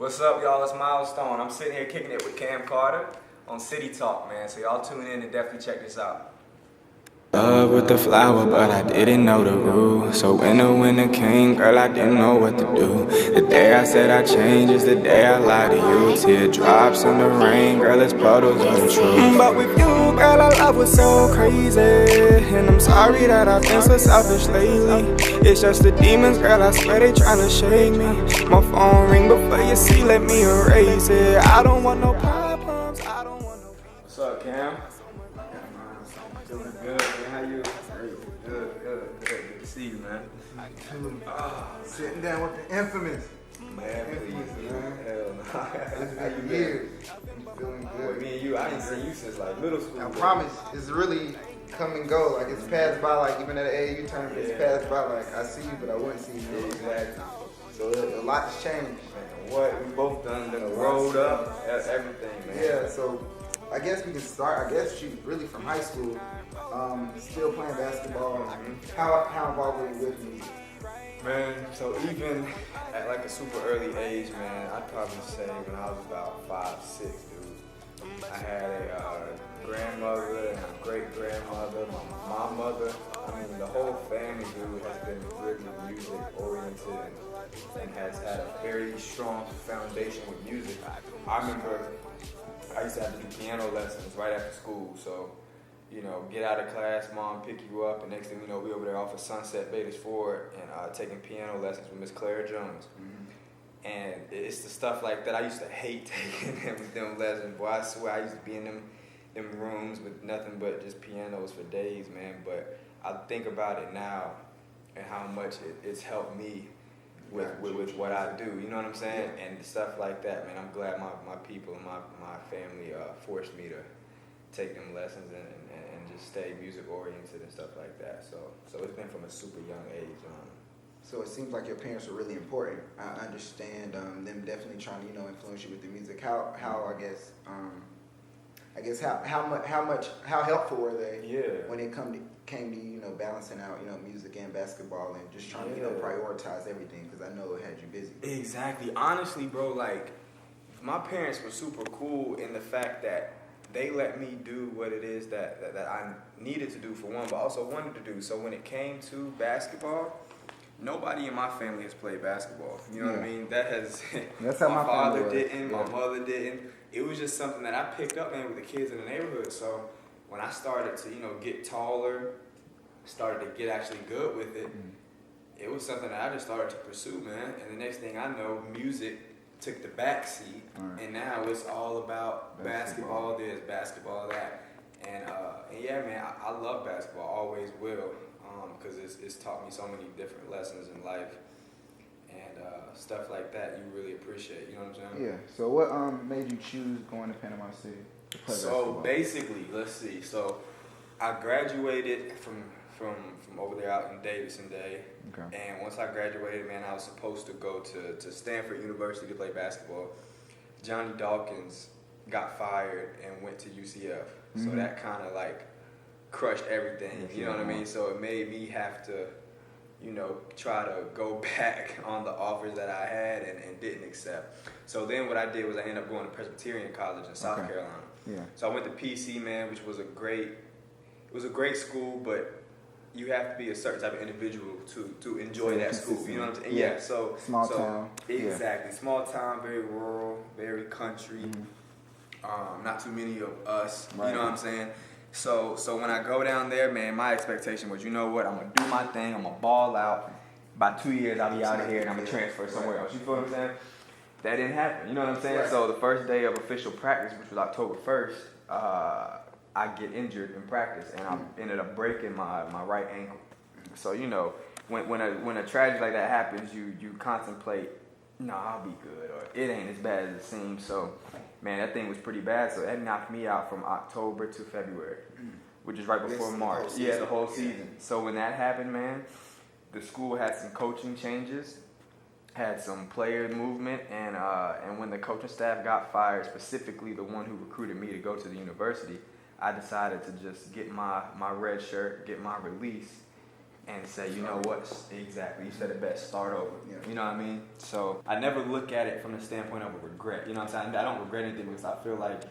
What's up, y'all? It's MYLESTONE. I'm sitting here kicking it with Cam Carter on City Talk, man. So y'all tune in and definitely check this out. Love with the flower, but I didn't know the rule. So when the winter came, girl, I didn't know what to do. The day I said I changed is the day I lied to you. Teardrops in the rain, girl, it's puddles of the truth. But with you, girl, our love was so crazy. And I'm sorry that I've been so selfish lately. It's just the demons, girl, I swear they tryna shake me. My phone ring before you see, let me erase it. I don't want no problems, I don't want no. What's up, Cam? Feeling good, man. How you? Good to see you, man. Sitting down with the infamous. Man, please, man. Hell no. It's How you been been? years. Feeling Boy, good. me and you, I ain't seen you since like middle school. I promise, it's really come and go. Like it's passed by. Like even at the AAU tournament, it's passed by. Like I see you, but I wouldn't see you. Yeah, exactly. So a lot's changed. Man, what? We both done rolled up, everything, man. Yeah. So I guess we can start. I guess you really from high school, still playing basketball. How involved were you with music? Man, so even at like a super early age, man, I'd probably say when I was about 5, 6, dude, I had a grandmother and a great-grandmother, my mother. I mean, the whole family, dude, has been really music-oriented and has had a very strong foundation with music. I remember I used to have to do piano lessons right after school, so you know, get out of class, mom pick you up, and next thing you know, we over there off of Sunset Bayless Ford and taking piano lessons with Miss Clara Jones. Mm-hmm. And it's the stuff like that I used to hate taking them lessons. Boy, I swear I used to be in them rooms with nothing but just pianos for days, man. But I think about it now and how much it's helped me with what I do. You know what I'm saying? Yeah. And stuff like that, man. I'm glad my people and my family forced me to take them lessons and just stay music oriented and stuff like that. So it's been from a super young age on. So it seems like your parents are really important. I understand them definitely trying to influence you with the music. How how helpful were they? Yeah. When it came to balancing out music and basketball and just trying to prioritize everything, because I know it had you busy. Exactly. Honestly, bro, like my parents were super cool in the fact that they let me do what it is that I needed to do for one, but also wanted to do. So when it came to basketball, nobody in my family has played basketball. You know what I mean? That's how my father didn't, my mother didn't. It was just something that I picked up, man, with the kids in the neighborhood. So when I started to, get taller, started to get actually good with it, it was something that I just started to pursue, man. And the next thing I know, music took the back seat, and now it's all about basketball this, basketball that, and yeah, man, I love basketball, always will, because it's taught me so many different lessons in life, and stuff like that you really appreciate, you know what I'm saying? Yeah, so what made you choose going to Panama City to play basketball? So basically, let's see, so I graduated from over there out in Davidson Day. Okay. And once I graduated, man, I was supposed to go to Stanford University to play basketball. Johnny Dawkins got fired and went to UCF. So that kind of like crushed everything, you know what I mean? So it made me have to, try to go back on the offers that I had and didn't accept. So then what I did was I ended up going to Presbyterian College in South Carolina. Yeah. So I went to PC, man, which was a great school, but you have to be a certain type of individual to enjoy that school. You know what I'm saying? Yeah. So small town. Exactly. Yeah. Small town, very rural, very country. Not too many of us. Right. You know what I'm saying? So when I go down there, man, my expectation was, you know what? I'm gonna do my thing. I'm gonna ball out. By 2 years, I'll be out of here and I'm gonna transfer somewhere else. You feel what I'm saying? That didn't happen. You know what I'm saying? Right. So the first day of official practice, which was October 1st, I get injured in practice, and I ended up breaking my right ankle. So when a tragedy like that happens, you contemplate, no, I'll be good, or it ain't as bad as it seems. So, man, that thing was pretty bad. So that knocked me out from October to February, which is right before March. Yeah, the whole season. So when that happened, man, the school had some coaching changes, had some player movement, and when the coaching staff got fired, specifically the one who recruited me to go to the university, I decided to just get my red shirt, get my release, and say, you know what, exactly, you said it best, start over. Yeah. You know what I mean? So I never look at it from the standpoint of a regret. You know what I'm saying? I don't regret anything because I feel like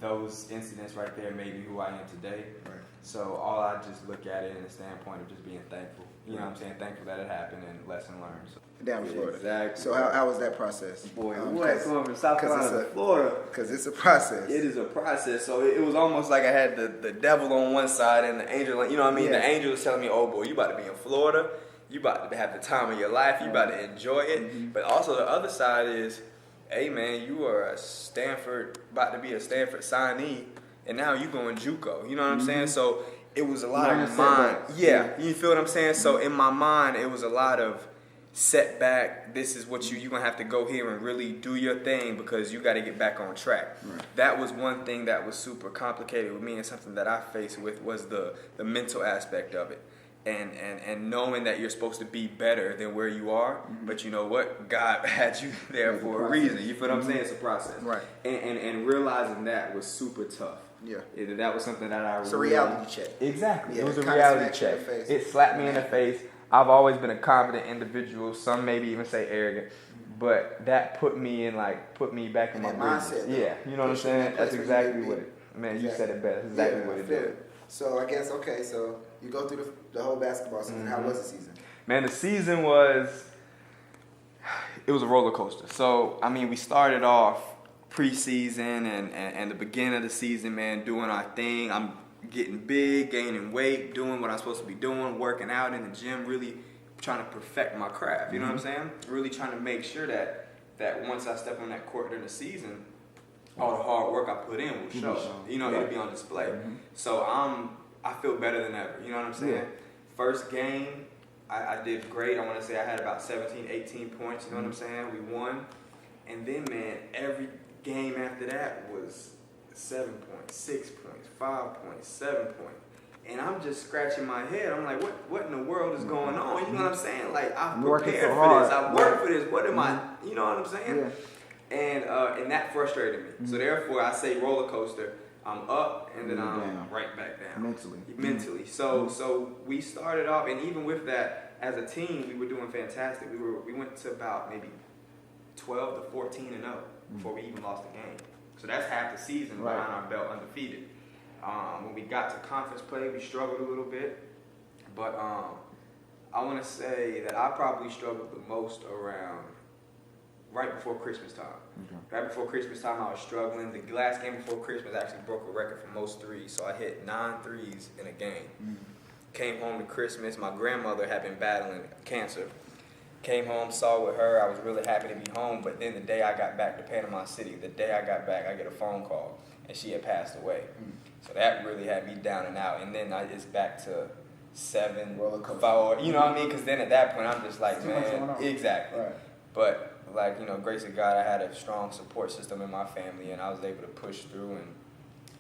those incidents right there made me who I am today. Right. So all I just look at it in the standpoint of just being thankful. You know what I'm saying? Thankful that it happened and lesson learned. So. Down in Florida. Exactly. So how was that process? Boy, what? Going from South Carolina to Florida. Because it's a process. It is a process. So it was almost like I had the devil on one side and the angel, you know what I mean? Yeah. The angel was telling me, oh boy, you about to be in Florida. You about to have the time of your life. You about to enjoy it. Mm-hmm. But also the other side is, hey man, you are about to be a Stanford signee, and now you going JUCO. You know what I'm saying? So it was a lot of mind. Yeah, you feel what I'm saying? So in my mind, it was a lot of setback. This is what you're gonna have to go here and really do your thing because you got to get back on track. Right. That was one thing that was super complicated with me, and something that I faced with was the mental aspect of it. And knowing that you're supposed to be better than where you are, but you know what? God had you there for a reason. You feel what I'm saying? It's a process. Right. And realizing that was super tough. Yeah. That was something that I It's a reality check. Exactly. Yeah, it was a kinda reality smacked you in check. the face. It slapped me in the face. I've always been a confident individual. Some maybe even say arrogant. But that put me back in my that mindset. Yeah. You know what I'm saying? That's exactly what it. Man, you said it best. That's exactly what it did. So I guess, okay, so you go through the whole basketball season. How was the season? Man, the season was a roller coaster. So, I mean, we started off preseason and the beginning of the season, man, doing our thing. I'm getting big, gaining weight, doing what I'm supposed to be doing, working out in the gym, really trying to perfect my craft. You know what I'm saying? Really trying to make sure that once I step on that court during the season, all the hard work I put in will show. You know, it'll be on display. So I feel better than ever. You know what I'm saying? Yeah. First game, I did great. I want to say I had about 17, 18 points. You know what I'm saying? We won. And then, man, every game after that was 7 points, 6 points, 5 points, 7 points. And I'm just scratching my head. I'm like, what in the world is going on? You know what I'm saying? Like, I've prepared for this. I worked for this. What am I? You know what I'm saying? Yeah. And that frustrated me. So therefore, I say roller coaster. I'm up and then I'm down. right back down. Mentally. So we started off, and even with that, as a team, we were doing fantastic. We went to about maybe 12 to 14 and up before we even lost a game. So that's half the season behind our belt, undefeated. When we got to conference play, we struggled a little bit, but I want to say that I probably struggled the most around right before Christmas time. Right before Christmas time, I was struggling. The last game before Christmas actually broke a record for most threes, so I hit 9 threes in a game. Came home to Christmas. My grandmother had been battling cancer. Came home, saw with her. I was really happy to be home, but then the day I got back to Panama City, I get a phone call, and she had passed away. So that really had me down and out. And then it's back to 7, 5, you know what I mean? Because then at that point, I'm just like, man, exactly. Right. But like, you know, grace of God, I had a strong support system in my family, and I was able to push through, and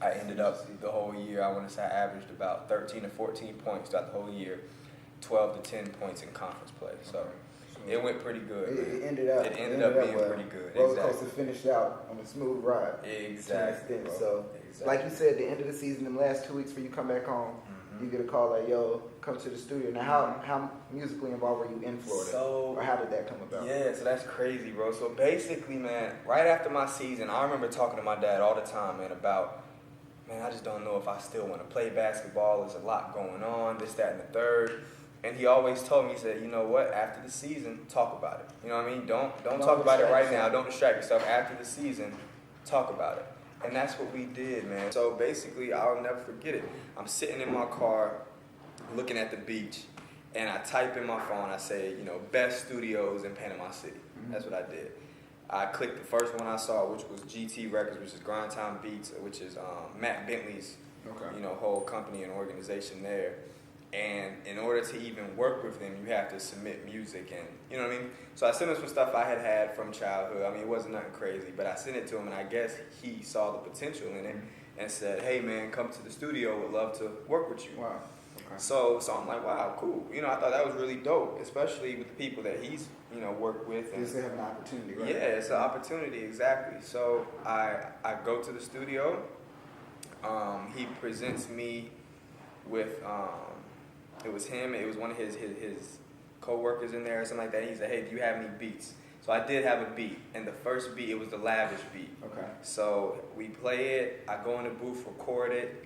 I ended up the whole year, I want to say I averaged about 13 to 14 points throughout the whole year, 12 to 10 points in conference play. So it went pretty good. It ended up being well. pretty good. Roller coaster finished out on a smooth ride. Exactly. So, like you said, the end of the season, the last 2 weeks before you come back home, you get a call like, yo, come to the studio. Now, how musically involved were you in Florida? Or how did that come about? Yeah, so that's crazy, bro. So basically, man, right after my season, I remember talking to my dad all the time, man, about, man, I just don't know if I still want to play basketball. There's a lot going on, this, that, and the third. And he always told me, he said, you know what, after the season, talk about it. You know what I mean? Don't talk about it right now. Don't distract yourself. After the season, talk about it. And that's what we did, man. So basically, I'll never forget it. I'm sitting in my car looking at the beach, and I type in my phone, I say, you know, best studios in Panama City. That's what I did. I clicked the first one I saw, which was GT Records, which is Grind Time Beats, which is Matt Bentley's, you know, whole company and organization there. And in order to even work with them, you have to submit music, and you know what I mean? So I sent him some stuff I had from childhood. I mean, it wasn't nothing crazy, but I sent it to him, and I guess he saw the potential in it and said, hey man, come to the studio, would love to work with you. Wow. Okay. So I'm like, wow, cool. You know, I thought that was really dope, especially with the people that he's, you know, worked with. And they have an opportunity, right? Yeah, it's an opportunity, exactly. So I go to the studio. He presents me with It was him. It was one of his co-workers in there or something like that. He said, "Hey, do you have any beats?" So I did have a beat, and the first beat, it was the Lavish beat. Okay. So we play it. I go in the booth, record it,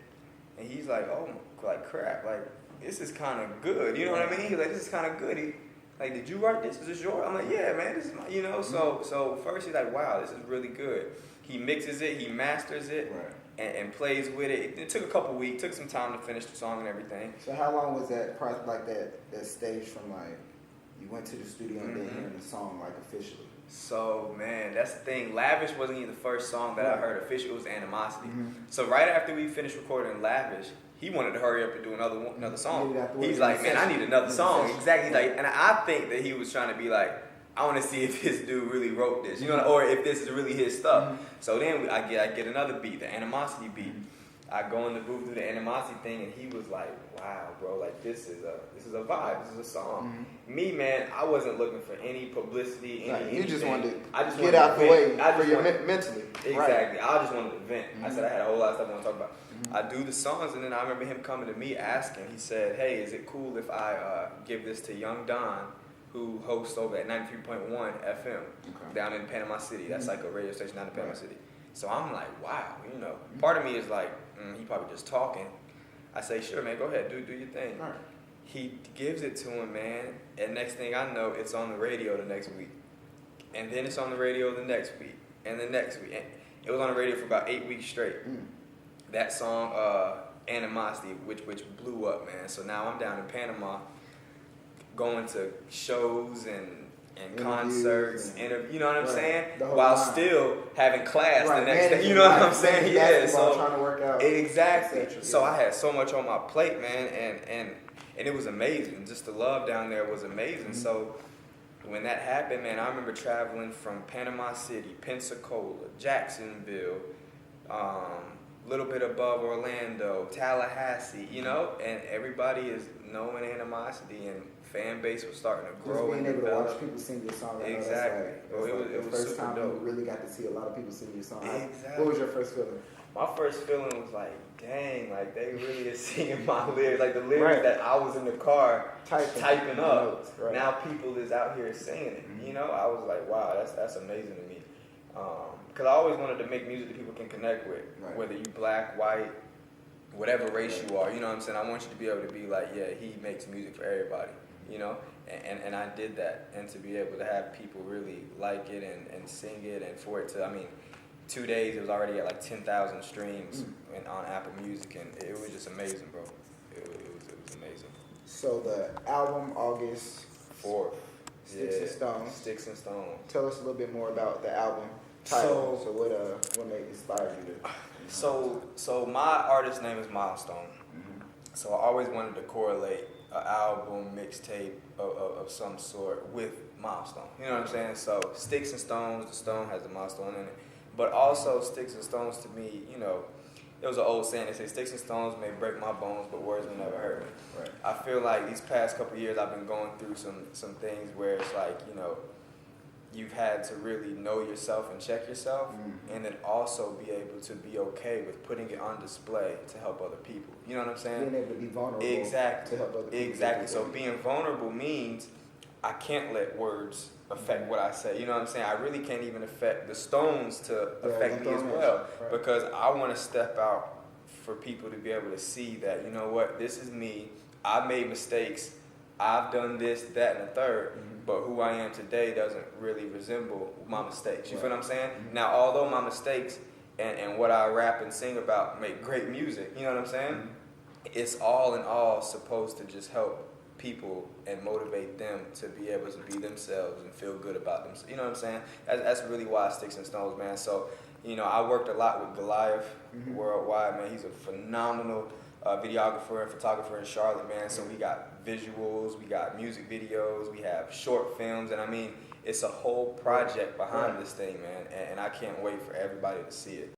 and he's like, "Oh, like crap, like this is kind of good." You know what I mean? He's like, "This is kind of good." He, like, "Did you write this? Is this yours?" I'm like, "Yeah, man, this is my," you know. So first he's like, "Wow, this is really good." He mixes it, he masters it, and plays with it. It took a couple weeks, took some time to finish the song and everything. So how long was that like that stage from like you went to the studio and then hearing the song like officially? So man, that's the thing. Lavish wasn't even the first song that I heard officially. It was Animosity. So right after we finished recording Lavish, he wanted to hurry up and do another song. He's like, "Man, I need another song." Exactly. He's like, and I think that he was trying to be like, "I want to see if this dude really wrote this, you know, or if this is really his stuff." So then I get another beat, the Animosity beat. I go in the booth, do the Animosity thing, and he was like, "Wow, bro, like this is a vibe, this is a song." Me, man, I wasn't looking for any publicity. You just wanted to get out the way for your mentally. Exactly. I just wanted to vent. I said I had a whole lot of stuff I want to talk about. I do the songs, and then I remember him coming to me asking. He said, "Hey, is it cool if I give this to Young Don, who hosts over at 93.1 FM down in Panama City?" That's like a radio station down in Panama City. So I'm like, wow, you know. Part of me is like, he probably just talking. I say, "Sure, man, go ahead, do your thing." Right. He gives it to him, man, and next thing I know, it's on the radio the next week. And then it's on the radio the next week, and the next week. And it was on the radio for about 8 weeks straight. That song, Animosity, which blew up, man. So now I'm down in Panama, going to shows and concerts, you know what I'm saying? While still having class the next day. You know what I'm saying? Yeah. So trying to work out. Exactly. So I had so much on my plate, man, and it was amazing. Just the love down there was amazing. So when that happened, man, I remember traveling from Panama City, Pensacola, Jacksonville, little bit above Orlando, Tallahassee, you know, and everybody is knowing Animosity, and fan base was starting to grow. Just being able to watch people sing your song. Exactly. It was the first time dope. you really got to see a lot of people sing your song. Exactly. What was your first feeling? My first feeling was like, dang, like they really is singing my lyrics, like the lyrics that I was in the car typing up. Notes, now people is out here singing it. You know, I was like, wow, that's amazing to me. Because I always wanted to make music that people can connect with, whether you black, white, whatever race you are. You know what I'm saying? I want you to be able to be like, yeah, he makes music for everybody. You know, and I did that, and to be able to have people really like it and sing it, and for it to, I mean, 2 days it was already at like 10,000 streams on Apple Music, and it was just amazing, bro. It was amazing. So the album, August 4th, Sticks and Stones. Sticks and Stones. Tell us a little bit more about the album title. So what made inspired you to? So my artist name is MYLESTONE. So I always wanted to correlate an album, mixtape of some sort with milestone. You know what I'm saying? So Sticks and Stones, the stone has a milestone in it. But also Sticks and Stones to me, you know, there was an old saying that says, "Sticks and stones may break my bones, but words will never hurt me." Right. I feel like these past couple of years I've been going through some things where it's like, you know, you've had to really know yourself and check yourself, and then also be able to be okay with putting it on display to help other people. You know what I'm saying? Being able to be vulnerable exactly. to help other people. Exactly. So being vulnerable means I can't let words affect what I say. You know what I'm saying? I really can't even affect the stones to affect me as well, because I want to step out for people to be able to see that, you know what, this is me. I've made mistakes. I've done this, that, and the third, but who I am today doesn't really resemble my mistakes. You feel what I'm saying? Now, although my mistakes and what I rap and sing about make great music, you know what I'm saying? It's all in all supposed to just help people and motivate them to be able to be themselves and feel good about themselves. You know what I'm saying? That's really why Sticks and Stones, man. So, you know, I worked a lot with Goliath worldwide, man. He's a phenomenal videographer and photographer in Charlotte, man. So we got visuals, we got music videos, we have short films, and I mean, it's a whole project behind this thing, man. And I can't wait for everybody to see it.